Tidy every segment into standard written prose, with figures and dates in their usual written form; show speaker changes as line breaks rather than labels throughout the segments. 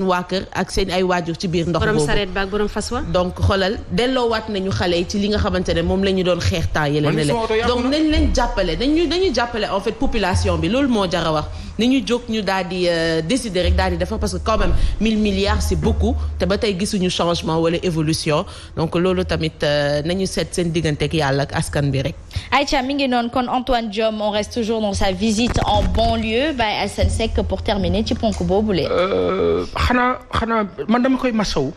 waa kër ak seen ay waajur ci biir ndox boobu
borom sareet ba ak borom fas wa
donc xoolal delloowaat nañu xale yi ci li nga xamante ne moom la ñu doon xeex temps yële ne le donc nañ leen jàppale dañuy jàppale en fait population bi loolu moo jar a wax ni ñu jóg ñu daal di décider rek daal di defar parce que quand même 1000 milliards c'est beaucoup te ba tey gisuñu changement wala évolution donc loolu tamit nañu seet seen diggante ak yàlla ak askan bi rek.
Aïcha mi ngi noonu kon Antoine Diome on reste toujours dans sa visite en banlieue Baye Assane Seck pour terminer ci ponk boobule.
xanaa man dama koy masawu.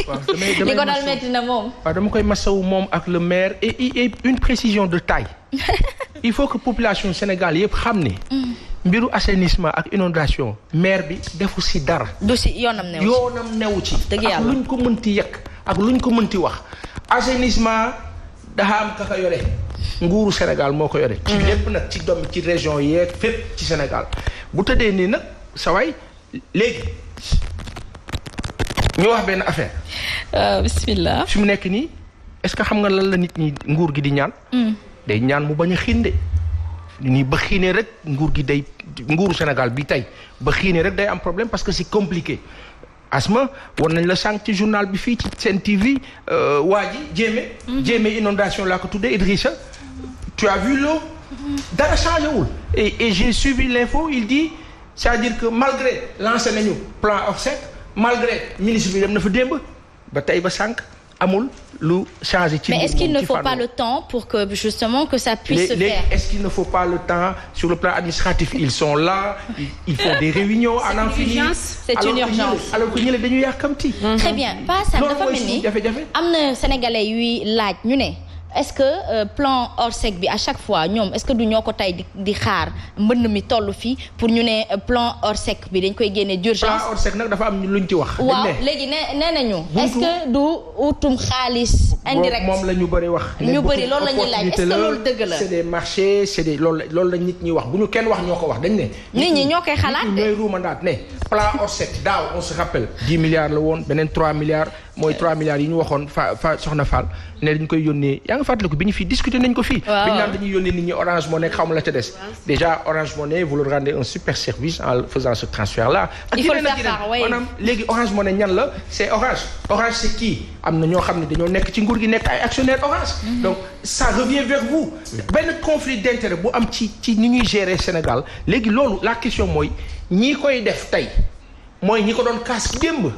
waaw
li ko dal metti na moom.
waaw dama koy masawu moom ak le maire et une précision de taille. il faut que population Sénégal yëpp xam ne. mbiru assainissement ak inondation maire bi defu si dara.
du si yoonam
newu ci.
dëgg yàlla
ak luñ ko mënti yekk ak luñ ko mënti wax. assainissement dafa am ka yore. nguuru Sénégal moo ko yore. ci lépp nag ci doom ci région yeeg fépp ci Sénégal bu tëddee nii nag sa waay léegi ñu wax benn affaire.
bismillah.
fi mu nekk nii est-ce que xam nga lan la nit ñi nguur gi di ñaan. day ñaan mu bañ a xiinde. nii ba xiinee rek nguuru Sénégal bi tey ba xiinee rek day am problème parce que c'est compliqué. Asma war nañ la sànq ci journal bi fii ci Sen TV waa ji jéeme inondation laa ko tuddee Idrissa tu as vu l'eau dara changé wul et j'ai suivi l'info il dit c'est-à-dire que malgré lancé nañu plan Orsec malgré ministre bi dem na fa démb ba tey ba sànq amul lu changé ci.
mais est-ce qu'il ne faut pas le temps pour que justement que ça puisse se faire.
Est-ce qu'il ne faut pas le temps sur le plan administratif ils sont là ils font des réunions à n'en finir.
C'est une urgence
alors que ñële dañuy yàkkamti.
très bien pas ça dafa mel ni am na sénégalais yuy laaj ñu ne. est-ce que plan Orsec bi à chaque fois ñoom est-ce que du ñoo ko tey di xaar mbënn mi toll fii pour ñu ne plan Orsec bi dañ koy génne d'urgence.
plan Orsec nag dafa am luñ ci wax.
waaw léegi nee nañu. est-ce que du utum xaalis indirect.
moom la ñu bëri wax.
ñu bëri loolu la ñuy laaj est-ce que loolu dëgg la.
c'est des marchés c'est des loolu la nit ñi wax bu ñu kenn wax ñoo ko wax dañ ne.
nit ñi ñoo koy xalaat
ñooy ruumandaat ne plan Orsec daaw on se rappelle 10 milliards la woon beneen 3 milliards. mooy 3 milliards yi ñu waxoon fa soxna Fall ne dañ koy yónnee yaa nga fàttaliku bi ñu fii discuter nañ ko fii. waaw bi ñu naan dañuy yónnee nit ñi Orange Money xaw ma la ca des. déjà Orange Money vous leur rendez un super service en faisant ce transfert là.
il faut le faire oui
maanaam léegi Orange Money ñan la c'est Orange. Orange c'est qui am na ñoo xam ne dañoo nekk ci nguur gi nekk ay actionnaires Orange. donc ça revient vers vous. benn conflit d'intérêt bu am ci ni ñuy gérer Sénégal léegi loolu la question mooy ñi koy def tey mooy ñi ko doon kaas démb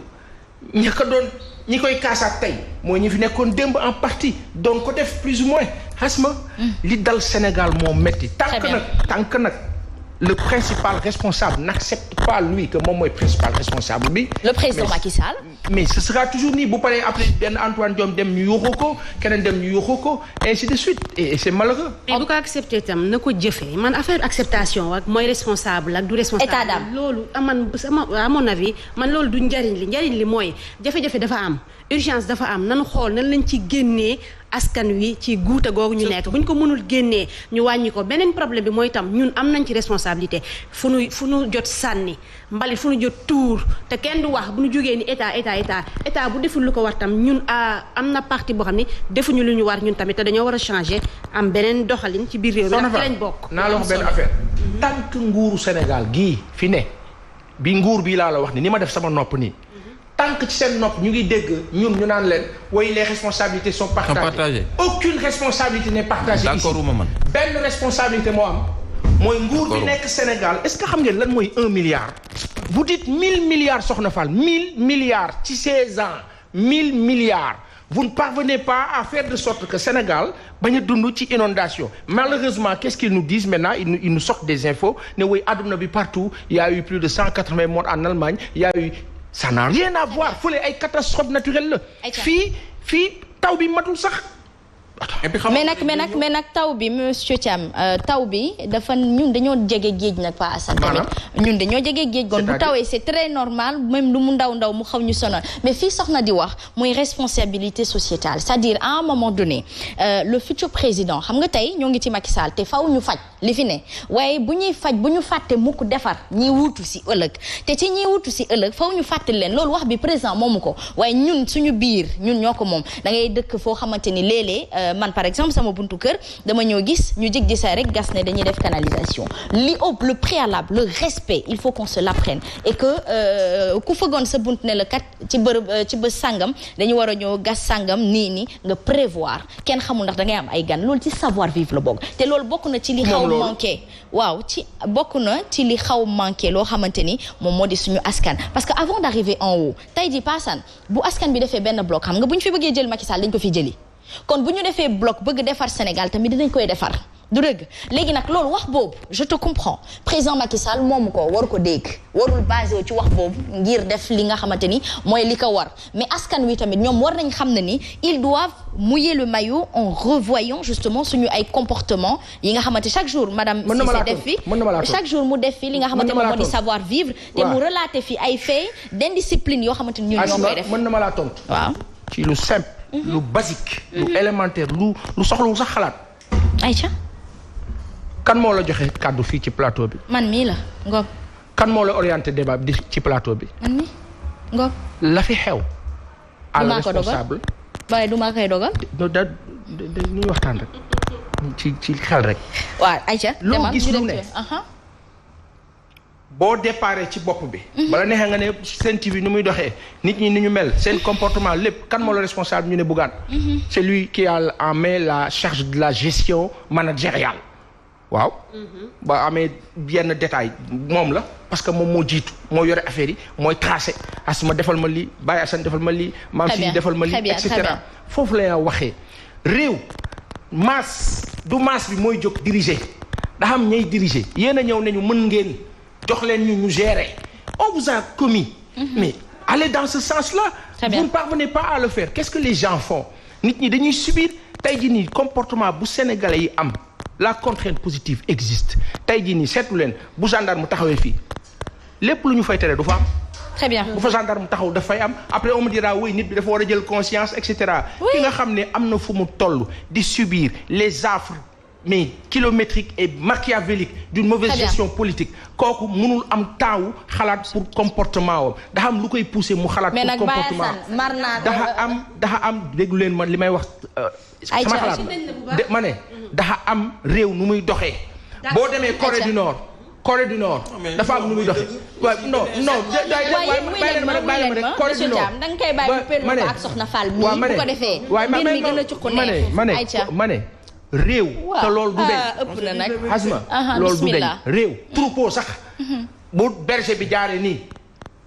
ñi koy kaasaat tey mooy ñi fi nekkoon démb en partie doon ko def plus ou moins xasma li dal Sénégal moo metti tant que nag le principal responsable n'accepte pas lui que moom mooy principal responsable bi
le président Macky Sall
mais ce sera toujours nii bu paree après benn Antoine Diome dem ñu yuuxu ko keneen dem ñu yuuxu ko ainsi de suite et c'est malheureux.
mais bu ko accepté tam na ko jëfee man affaire acceptation ak mooy responsable ak du responsable.
état d'âme
loolu à mon avis man loolu du njariñ li mooy jafe-jafe dafa am urgence dafa am nanu xool nan lañ ci génnee askan wi ci guuta googu ñu nekk bu ñu ko mënul génnee ñu wàññi ko beneen problème bi mooy tam ñun am nañ ci responsabilité fu nu jot sànni mbali fu nu jot tuur te kenn du wax bu ñu jógee ni état bu deful lu ko war tam ñun am na partie boo xam ne defuñu lu ñu war ñun tamit te dañoo war a changer am beneen doxalin ci biir réew mi ndax ci lañ bokk.
naa la wax benn affaire tant que nguuru Sénégal gii fi ne bi nguur bii laa la wax ni ma def sama nopp nii tant que ci seen nopp ñu ngi dégg ñun ñu naan leen oui les responsabilités sont partagées. Aucune responsabilité n'est partagée ici.
D'accord ma man.
benn responsabilité moo am mooy nguur bi nekk Sénégal est-ce que xam ngeen lan mooy 1 milliard. vous dites 1000 milliards soxna Fall 1000 milliards ci 16 ans 1000 milliards vous ne parvenez pas à faire de sorte que Sénégal bañ a dund ci inondation malheureusement qu'est-ce qu'ils nous disent maintenant ils nous sortent des infos ne oui àdduna bi partout il y a eu plus de 180 morts en Allemagne il y a eu ça n'a rien à voir fële ay catastrophe naturelle la fii taw bi matul sax
mais nag taw bi monsieur Thiam taw bi dafa ñun dañoo jege géej nag Pa Assane tamit ñun dañoo jege géej gon bu tawee c'est très normal même lu mu ndaw mu xaw ñu sonal mais fii soxna di wax mooy responsabilité sociétale c'est-à-dire à un moment donné le futur président xam nga tey ñoo ngi ci Macky Sall te faw ñu faj li fi ne waaye bu ñuy faj bu ñu fàtte mukk defar ñi wuutu si ëllëg te ci ñi wuutu si ëllëg faw ñu fàtte leen loolu wax bi président moomu ko waaye ñun suñu biir ñun ñoo ko moom da ngay dëkk foo xamante ni léeg-léeg man par exemple sama buntu kër dama ñëw gis ñu jég ji say rek gas ne dañuy def canalisation le préalable le respect il faut qu'on se l'apprenne et que ku fëggoon sa bunt ne la kat ci bés sangam dañu war a ñëw gas sangam nii nga prévoir kenn xamul ndax da ngay am ay gan loolu ci savoir vivre la bokk te loolu bokk na ci li xaw manqué waaw bokk na ci li xaw manqué loo xamante ni moom moo di suñu askan parce que avant d'arriver en haut tey ji paasan bu askan bi defee benn bloc xam nga bu ñu fi bëggee jël Macky Sall dañ ko fi jëli kon bu ñu defee bloc bëgg defar Sénégal tamit dinañ koy defar du dëgg léegi nag loolu wax boobu je te comprends président Macky Sall moomu ko waru ko dégg warul basé ci wax boobu ngir def li nga xamante ni mooy li ko war mais askan wi tamit ñoom war nañ xam ne ni ils doivent mouiller le maillot en revoyant justement suñu ay comportement yi nga xamante chaque jour madame Cissé def fi chaque jour mu def fi li nga xamante moom moo di savoir vivre te mu relater fi ay faits d'indiscipline yoo xamante ni ñun ñoo koy def
mën na ma laa tontu
waaw
ci lu simple lu basique lu élémentaire lu soxlawul sax xalaat
Aïcha
kan moo la joxe kàddu fii ci plateau bi.
man mii la Ngom.
kan moo la orienté débat bi ci plateau bi.
man mii Ngom.
la fi xew. à la responsable
waaye du maa koy dogal.
ñuy waxtaan rek ci xel rek.
waaw Aïcha.
loo gis lu ne boo déparé ci bopp bi. bala neexee nga ne Sen TV ni muy doxee nit ñi ni ñu mel seen comportement lépp kan moo la responsable ñu ne Bougane. c'est lui qui a en main la charge de la gestion managériale. waaw ba amee yenn détail moom la parce que moom moo jiitu moo yore affaire yi mooy tracé Asma defal ma lii Baye Assane defal ma lii maam si defal ma lii et cetera foofu la waxee réew masse du masse bi mooy jóg diriger da xam ñay diriger yéen a ñëw nañu mën ngeen jox leen ñu gérer on vous a commis mais allez dans ce sens-là vous ne parvenez pas à le faire qu'est-ce que les gens font nit ñi dañuy subir tey jii nii comportement bu sénégalais yi am la contrainte positive existe tey jii nii seetu leen bu gendarme mu taxawee fii lépp lu ñu fay tere du fa am.
très bien
bu fa gendarme mu taxaw daf fay am après on me dira oui nit bi dafa war a jël conscience et cetera. ki nga xam ne am na fu mu toll di subir les affres mais kilométriques et machiavéliques d'une mauvaise gestion politique kooku mënul am temps xalaat pour comportement wam dafa am lu koy pousser mu xalaat. pour comportement dafa am déglu leen man li may wax. sama xalaat ma ne dafa am réew nu muy doxee boo demee Corée du Nord dafa am nu muy doxee waaw non bàyyi leen ma rek Corée du Nord
da nga koy bàyyi bu Pell ak Soxna Fall bu ko defee mbir mi gën a cukku neex
ma ne réew te loolu du deñ
ëpp na nag
Asma loolu du deñ réew troupeau sax bu berger bi jaaree nii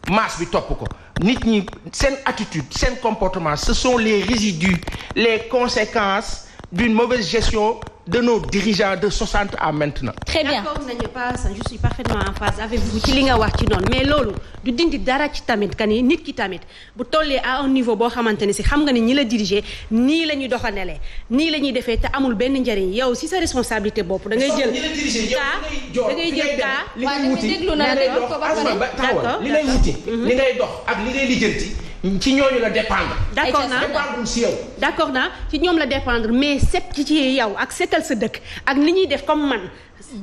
masse bi topp ko nit ñi seen attitude seen comportement ce sont les résidus les conséquences d'une mauvaise gestion de nos dirigeants de 60 à maintenant.
très bien d'accord nañu pas ça je suis parfaitement en phase avec vous ci li nga wax ci noonu mais loolu du dindi dara ci tamit kan yi nit ki tamit bu tollee à un niveau boo xamante ne si xam nga ne ñi la diriger nii la ñuy doxanelee nii la ñuy defee te amul benn njëriñ yow si sa responsabilité bopp da ngay jël cas da ngay jël cas.
li ngay wuti li ngay wuti li ngay dox ak li ngay lijjanti ci ñooñu la dépendre.
d'accord naa
dépendre si yow.
d'accord naa ci ñoom la dépendre mais set ci yow ak setal sa dëkk ak li ñuy def comme man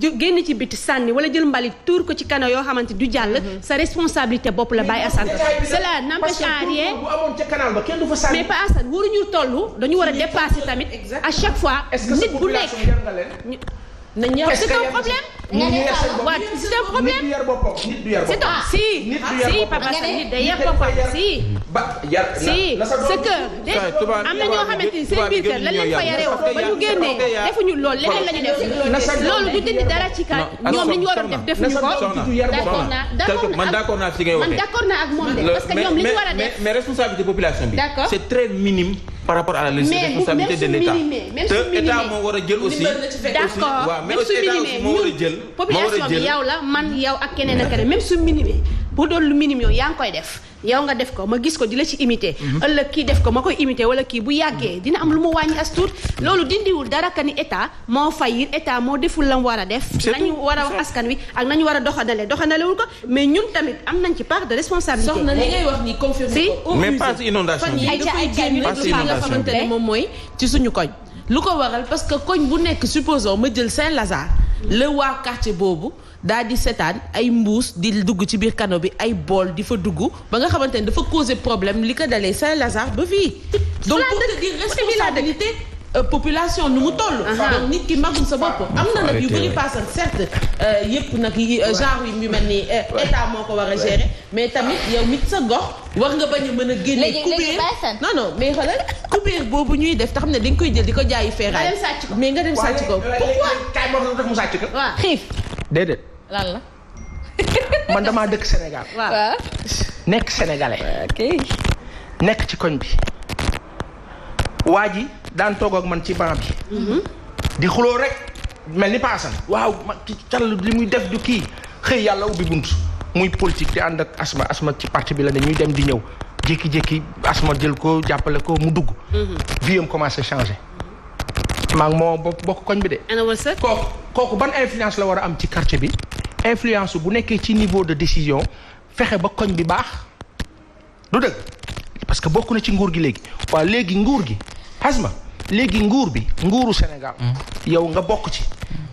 génn ci biti sànni wala jël mbalit tuur ko ci kanam yoo xamante du jàll. sa responsabilité bopp la bàyyi Assane. cela n'empêche en rien
bu amoon ca canal ba kenn du fa sànni.
mais pas Assane waruñu toll dañu war a dépasser tamit à chaque fois. nit bu nekk c'est un problème. C'est un problème. C'est un si papa sa nit day yar boppam si. c'est que am na ñoo xamante ni seen biir kër lan leen fa yaree woon ba ñu génnee defuñu loolu leneen la ñu def loolu du dindi dara ci kan ñoom li ñu waroon def defuñu ko.
d'accord naa fi ngay waxee
man d'accord naa ak moom de parce que ñoom li ñu war a def
mais responsabilité population bi. c'est très minime par rapport à la responsabilité de l'État te État moo war a jël aussi.
d'accord même su minimé ñun population bi yow la man yow ak keneen ak keneen même su minimé bu doon lu minimé yaa ngi koy def yow nga def ko ma gis ko di la ci imiter. ëllëg kii def ko ma koy imiter wala kii bu yàggee dina am lu mu wàññi as tuut loolu dindiwul dara ka ni état moo fayir état moo deful la mu war a def. nañu war a wax askan wi ak nañu war a doxanalewul ko mais ñun tamit am nañ ci part de responsabilité.
soxna li ngay wax ni confirmé ko.
mais pas inondation yi.
nga xamante ne moom mooy ci suñu koñ. lu ko waral parce que koñ bu nekk supposons ma jël Saint-Lazare la waa quartier boobu daal di seetaan ay mbuus di dugg ci biir canaux bi ay bool di fa dugg ba nga xamante ne dafa causer problème li ko dalee Saint-Lazare ba fii. donc pour te dire responsabilité population nu mu toll. donc nit ki magum sa bopp. am na nag yu bëri paasan certes yëpp nag genre yu mel ni état moo ko war a gérer mais tamit yow mit sa gox war nga bañ a mën a génne. kubéer non mais xoolal kubéer boobu ñuy def te xam ne dañ koy jël di ko jaayi feeraay. mais nga dem sàcc ko.
pourquoi kaay ma doon def mu sàcc ko.
waaw xiif.
déedéet.
lan la.
man damaa dëkk Sénégal.
waaw.
nekk sénégalais.
ok.
nekk ci koñ bi. waa ji daan toog ak man ci banc bi. di xuloo rek mel ni paasan. waaw ma ci cal li muy def du kii xëy yàlla ubbi bunt muy politique te ànd ak asma ci parti bi la ne ñuy dem di ñëw jékki-jékki asma jël ko jàppale ko mu dugg. vie am commencé changer. maa ngi moo bokk koñ bi de. kooku ban influence la war a am ci quartier bi. influence bu nekkee ci niveau de décision fexe ba koñ bi baax du dëgg parce que bokk na ci nguur gi léegi waaw léegi nguur gi asma léegi nguuru Sénégal yow nga bokk ci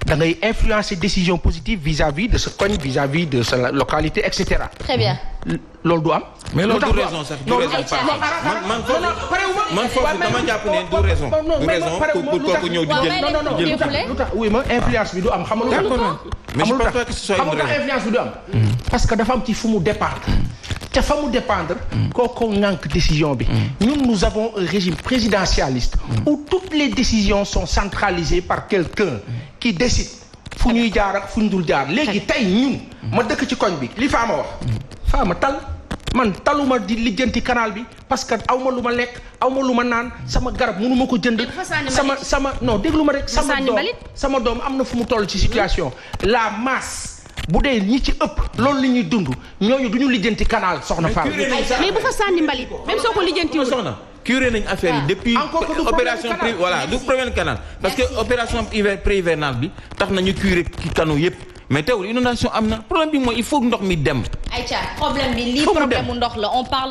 da ngay influencer décision positive vis-à-vis de sa koñ vis-à-vis de sa localité et cetera.
Très bien.
loolu du am.
mais loolu du raison sax du raison man foofu dama jàpp ne du raison. du raison pour kooku ñëw di jël
lu tax oui ma influence bi du am xam nga lu tax.
mais je pense pas que ce soit une raison.
influence bi du am. parce que dafa am ci fu mu dépendre. te fa mu dépendre. kooku ŋànk décision bi. ñun nous avons un régime présidentialiste. où toutes les décisions sont centralisées par quelqu'un qui décide fu ñuy jaar ak fu ñu dul jaar léegi tey ñun. ma dëkk ci koñ bi li Fama wax. Fama man taluma di lijjanti canal bi parce que aw ma lu ma lekk aw ma lu ma naan sama garab mënu ma ko jënd. sama non déglu ma rek. sama doom am na fu mu toll ci situation. la masse bu dee ñi ci ëpp loolu li ñuy dund ñooñu du ñu lijjanti canal soxna Fama.
mais bu fa sànni mbalit même soo ko lijjantiwul.
soxna curé nañ affaire yi depuis opération pré voilà du problème canal parce que opération pré-hivernale bi tax nañu curé ci kanu yépp mais teewul inondation am na problème bi mooy il faut ndox mi dem.
ayca problème bi lii problème mu ndox la on parle.